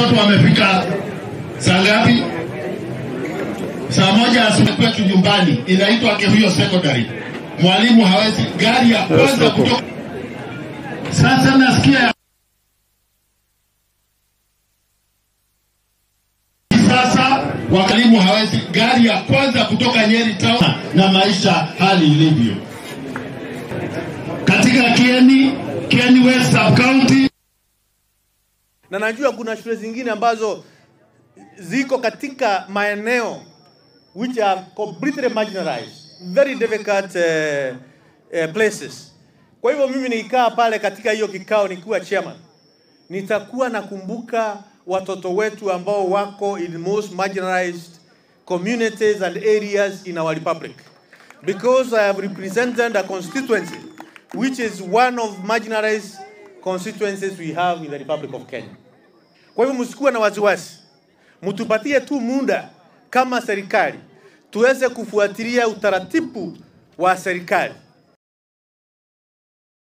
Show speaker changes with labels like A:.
A: watoto wamefika saa ngapi? Saa 1 asubuhi kwetu nyumbani, inaitwa Kehuyo Secondary. Mwalimu hawezi, gari ya kwanza kutoka. Sasa nasikia sasa wakalimu hawezi, gari ya kwanza kutoka Nyeri Town, na maisha hali ilivyo katika Kieni West Sub County.
B: Na najua kuna shule zingine ambazo ziko katika maeneo which are completely marginalized, very difficult places. Kwa hivyo mimi nikikaa pale katika hiyo kikao nikiwa chairman, nitakuwa nakumbuka watoto wetu ambao wako in most marginalized communities and areas in our republic, because I have represented a constituency which is one of marginalized constituencies we have in the Republic of Kenya. Kwa hivyo msikuwe na wasiwasi, mtupatie tu muda kama serikali tuweze kufuatilia utaratibu wa serikali